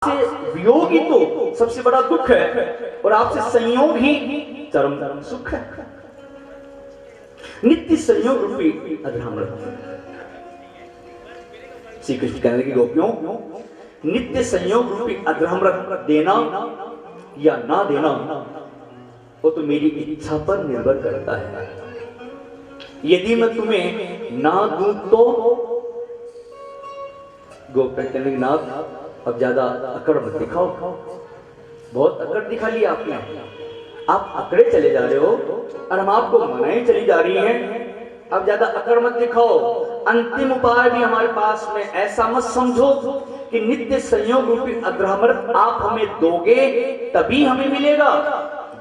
आपसे वियोग ही तो सबसे बड़ा दुख है और आपसे संयोग ही चरम सुख है। नित्य संयोग रूपी अधरामृत। श्री कृष्ण कहने लगे गोपियों, नित्य संयोग रूपी अधरामृत देना या ना देना वो तो मेरी इच्छा पर निर्भर करता है। यदि मैं तुम्हें ना दूं तो गोपियां कहने लगी नाथ अब ज्यादा अकड़ मत दिखाओ, बहुत अकड़ दिखा लिया आपने, आप अकड़े चले जा रहे हो और हम आपको मनाई चली जा रही हैं, अब ज्यादा अकड़ मत दिखाओ। अंतिम उपाय भी हमारे पास में, ऐसा मत समझो कि नित्य संयोग रूपी अग्रहमृत आप हमें दोगे तभी हमें मिलेगा,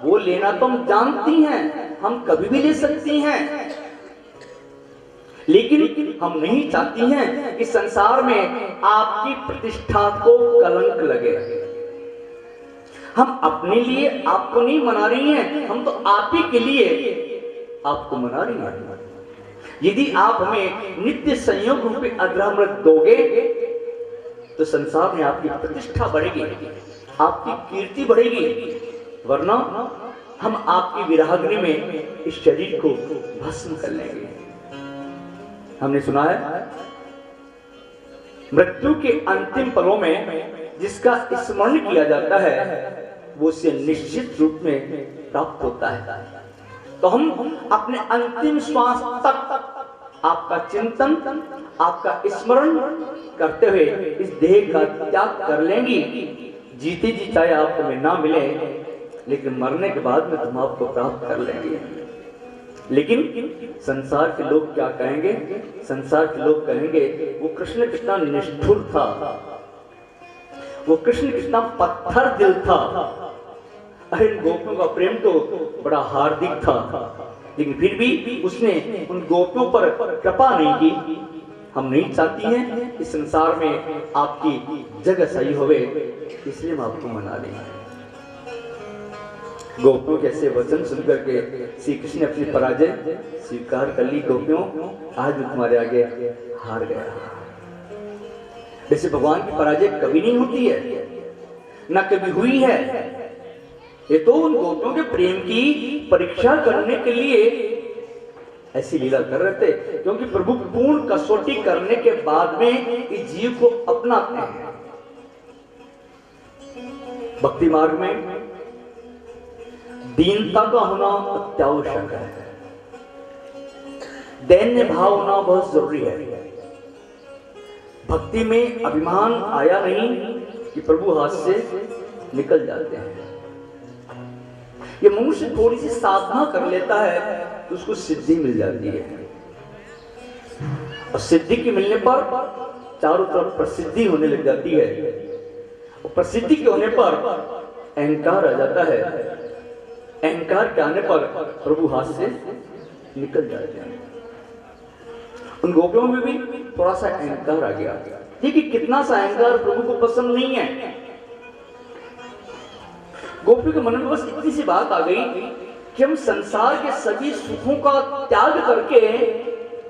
वो लेना तो हम जानती हैं, हम कभी भी ले सकती हैं, लेकिन हम नहीं चाहती हैं कि संसार में आपकी प्रतिष्ठा को कलंक लगे। हम अपने लिए आपको नहीं मना रही हैं, हम तो आप ही के लिए आपको मना रही हैं। यदि आप हमें नित्य संयोग रूपी अग्रहमृत दोगे तो संसार में आपकी प्रतिष्ठा बढ़ेगी, आपकी कीर्ति बढ़ेगी, वरना हम आपकी विराग्नि में इस शरीर को भस्म कर लेंगे। हमने सुना है मृत्यु के अंतिम पलों में जिसका स्मरण किया जाता है वो उसे निश्चित रूप में प्राप्त होता है। तो हम अपने अंतिम श्वास तक आपका चिंतन, आपका स्मरण करते हुए इस देह का त्याग कर लेंगी। जीते जी चाहे आपको में ना मिले, लेकिन मरने के बाद में हम आपको प्राप्त कर लेंगे। लेकिन संसार के लोग क्या कहेंगे? संसार के लोग कहेंगे वो कृष्ण कितना निष्ठुर था, वो कृष्ण कितना पत्थर दिल था। अरे गोपियों का प्रेम तो बड़ा हार्दिक था, लेकिन फिर भी उसने उन गोपियों पर कृपा नहीं की। हम नहीं चाहती हैं इस संसार में आपकी जगह सही होवे, इसलिए हम आपको मना रहे हैं। गोपियों के ऐसे वचन सुनकर के श्री कृष्ण ने अपनी पराजय स्वीकार कर ली। गोपियों, आज मैं तुम्हारे आगे हार गया। जैसे भगवान की पराजय कभी नहीं होती है, ना कभी हुई है, ये तो उन गोपियों के प्रेम की परीक्षा करने के लिए ऐसी लीला कर रहे थे, क्योंकि प्रभु पूर्ण कसौटी करने के बाद में इस जीव को अपनाते हैं। भक्ति मार्ग में दीनता का होना अत्यावश्यक है, दैन्य भाव होना बहुत जरूरी है। भक्ति में अभिमान आया नहीं कि प्रभु हाथ से निकल जाते हैं। ये मनुष्य थोड़ी सी साधना कर लेता है तो उसको सिद्धि मिल जाती है, और सिद्धि के मिलने पर चारों तरफ प्रसिद्धि होने लग जाती है, और प्रसिद्धि के होने पर अहंकार आ जाता है। अहंकार के आने पर प्रभु हाथ से निकल जाते हैं। उन गोपियों में भी थोड़ा सा अहंकार आ गया। देखिए कितना सा अहंकार प्रभु को पसंद नहीं है। गोपियों के मन में बस इतनी सी बात आ गई कि हम संसार के सभी सुखों का त्याग करके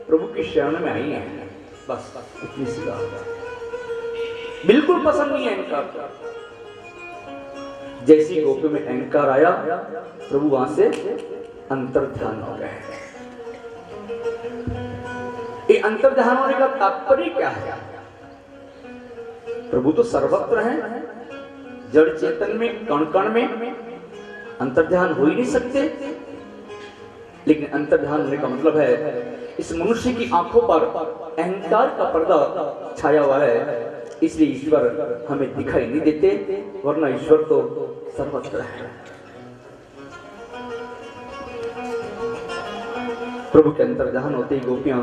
प्रभु की शरण में आई हैं। बस इतनी सी बात, बिल्कुल पसंद नहीं है अहंकार। जैसी गोपियों में अहंकार आया, प्रभु वहां से अंतर्ध्यान हो गए। ये अंतर्ध्यान होने का तात्पर्य क्या है? प्रभु तो सर्वत्र हैं, जड़ चेतन में, कण कण में अंतर्ध्यान हो ही नहीं सकते, लेकिन अंतर्ध्यान होने का मतलब है इस मनुष्य की आंखों पर अहंकार का पर्दा छाया हुआ है, इसलिए ईश्वर हमें दिखाई नहीं देते, वरना ईश्वर तो सर्वत्र है। प्रभु के अंतर्ध्यान होते ही गोपियां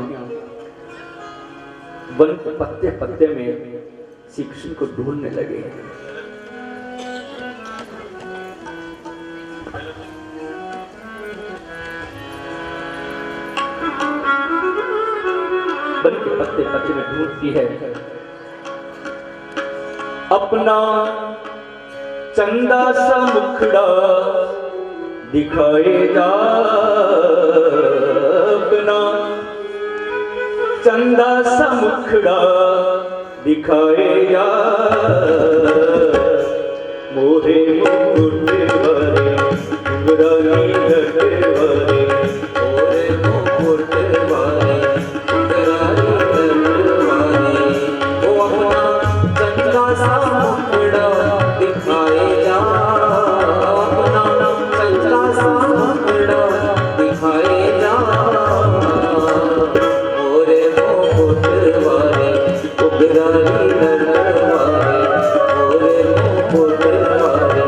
वन के पत्ते पत्ते में श्री कृष्ण को ढूंढने लगे। वन के पत्ते पत्ते में ढूंढती है अपना चंदा सा मुखड़ा दिखाए जा, अपना चंदा सा मुखड़ा दिखाए जा। मुखड़ा दिखाए जा, अपना चंगा सा मुखड़ा दिखाए जा। मोरे मुकुट वाले उगरारी नटवारे, मोरे मुकुट वाले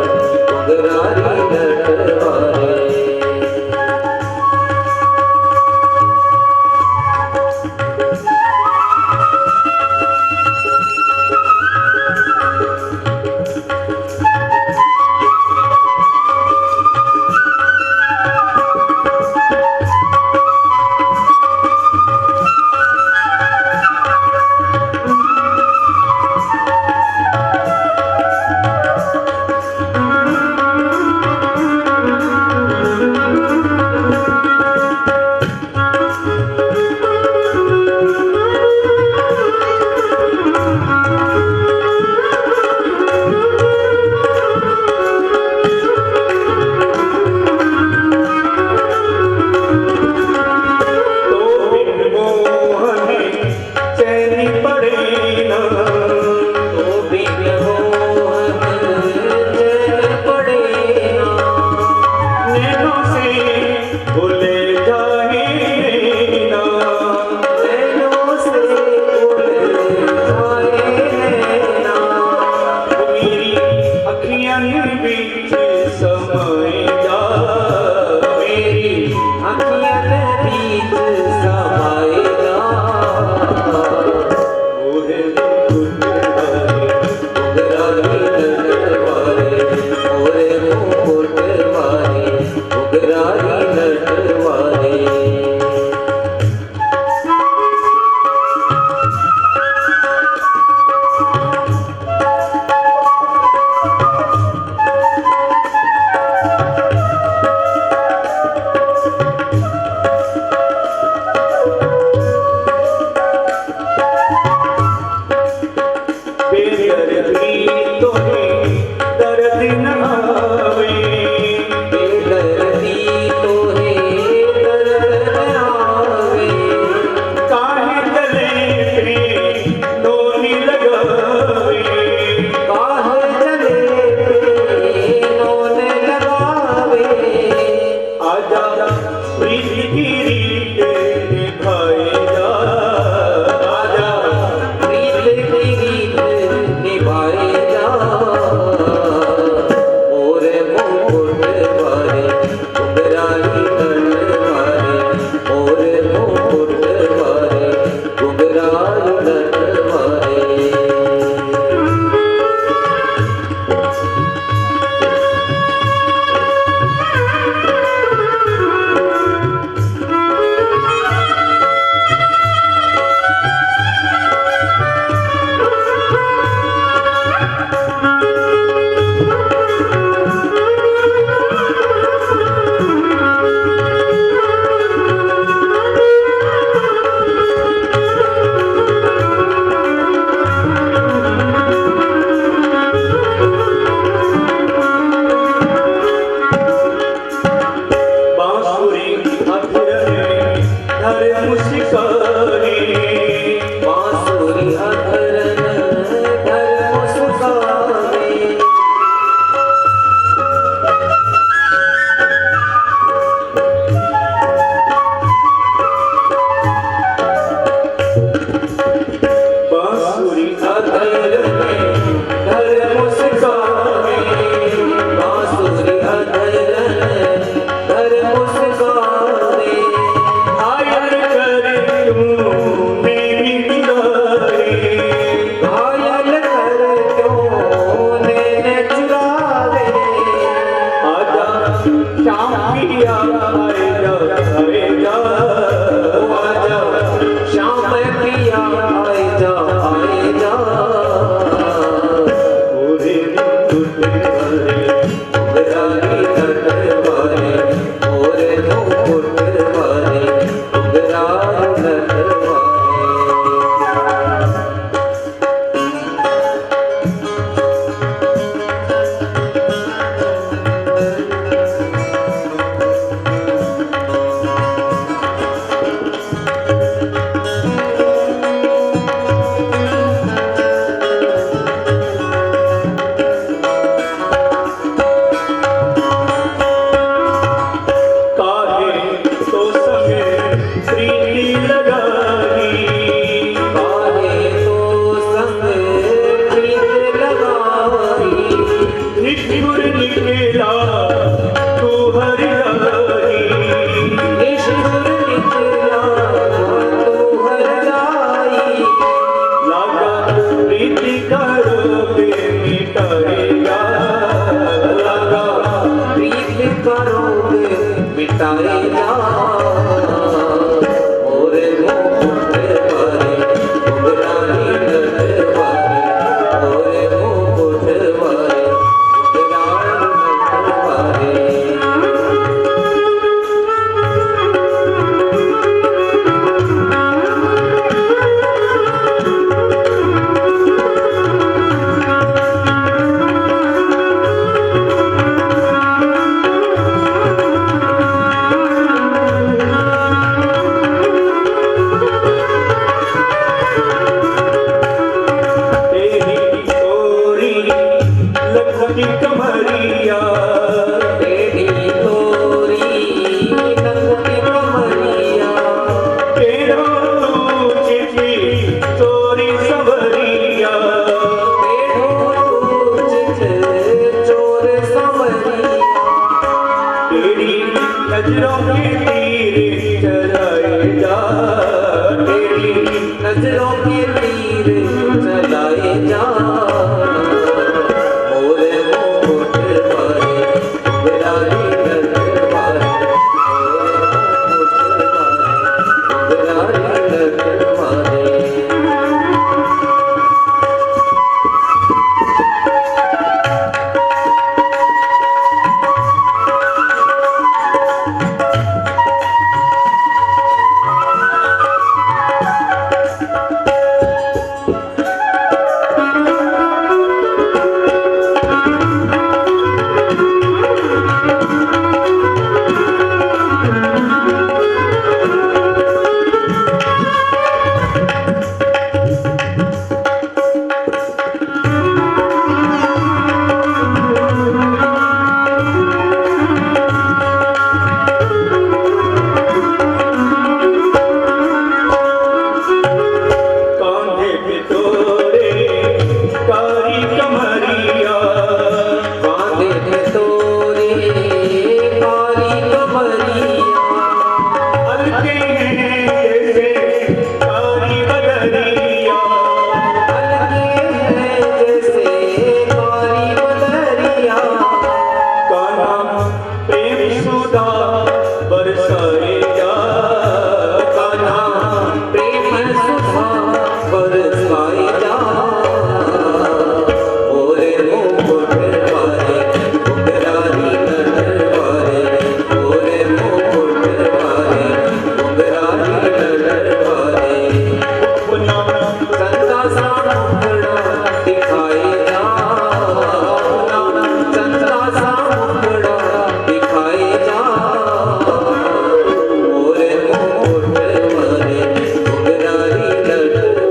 उगरारी नटवारे। मिटाए जा मोरे मुकुट वाले घुंघरारी नट वाले मोरे मुकुट वाले घुंघरारी नट वाले नजरों के तीर चलाए जा मोरे मुकुट वाले घुंघरारी नट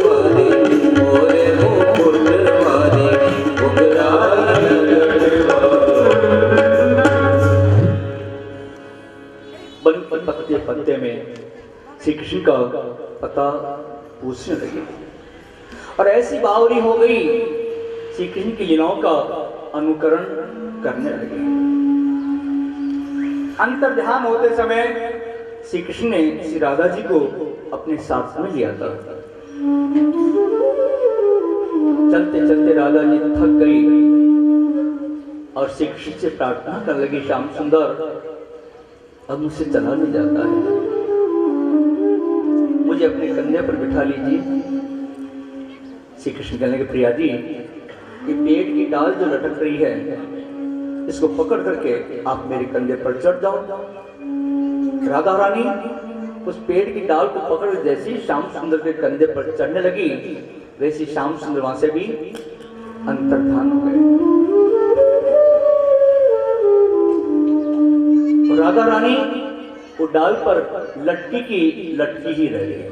वाले मोरे मुकुट वाले घुंघरारी नट वाले पत्ते में श्री कृष्ण का पता पूछने लगे और ऐसी बावरी हो गई श्री कृष्ण की लीलाओं का अनुकरण करने लगे। अंतर ध्यान होते समय श्री कृष्ण ने श्री राधा जी को अपने साथ में लिया था। चलते चलते राधा जी थक गई और श्री कृष्ण से प्रार्थना करने लगी, श्याम सुंदर अब मुझसे चला नहीं जाता है, मुझे अपने कंधे पर बिठा लीजिए। श्री कृष्ण कहने के प्रिया जी, ये पेड़ की डाल जो लटक रही है इसको पकड़ करके आप मेरे कंधे पर चढ़ जाओ। राधा रानी उस पेड़ की डाल को पकड़ जैसी श्याम सुंदर के कंधे पर चढ़ने लगी, वैसी श्याम सुंदर वहां से भी अंतर्धान हो गए। राधा रानी वो डाल पर लटकी की लटकी ही रह गई।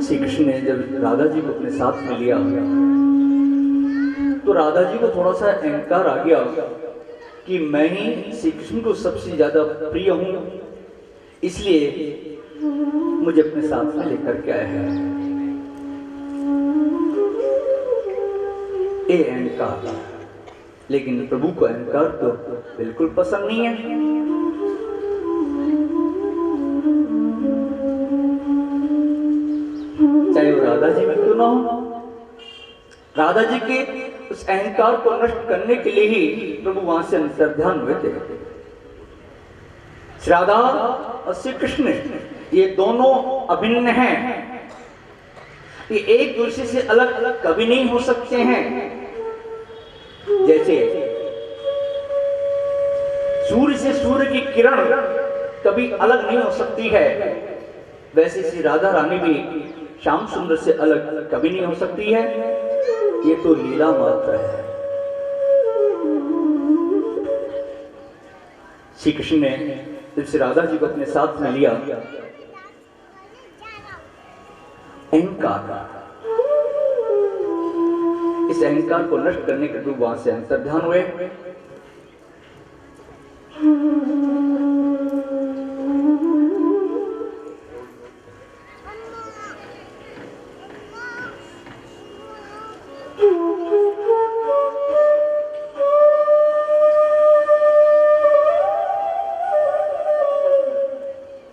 श्री कृष्ण ने जब राधा जी को अपने साथ में लिया तो राधा जी को थोड़ा सा अहंकार आ गया कि मैं ही श्री कृष्ण को सबसे ज्यादा प्रिय हूं, इसलिए मुझे अपने साथ में लेकर के आया है। ये अहंकार, लेकिन प्रभु को अहंकार तो बिल्कुल पसंद नहीं है। चाहे वो राधा जी में क्यों ना हो, राधा जी के उस अहंकार को नष्ट करने के लिए ही प्रभु वहां से अंतर्ध्यान हुए थे। श्री राधा और श्री कृष्ण ये दोनों अभिन्न हैं, ये एक दूसरे से अलग अलग कभी नहीं हो सकते हैं। जैसे सूर्य से सूर्य की किरण कभी अलग नहीं हो सकती है, वैसे श्री राधा रानी भी श्याम सुंदर से अलग कभी नहीं हो सकती है। ये तो लीला मात्र है। श्री कृष्ण ने जब श्री राधा जी को अपने साथ में लिया, अहंकार, इस अहंकार को नष्ट करने के रूप वहां से अंतर्ध्यान हुए।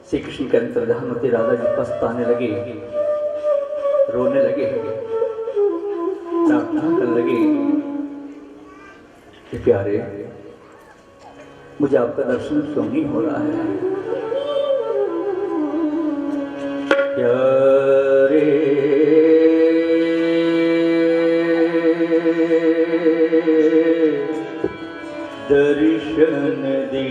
श्री कृष्ण के अंतर्ध्यान होते राधा जी पछताने लगे, रोने लगे, प्रार्थना करने लगे कि प्यारे मुझे आपका दर्शन क्यों नहीं हो रहा है। प्यारे दर्शन दी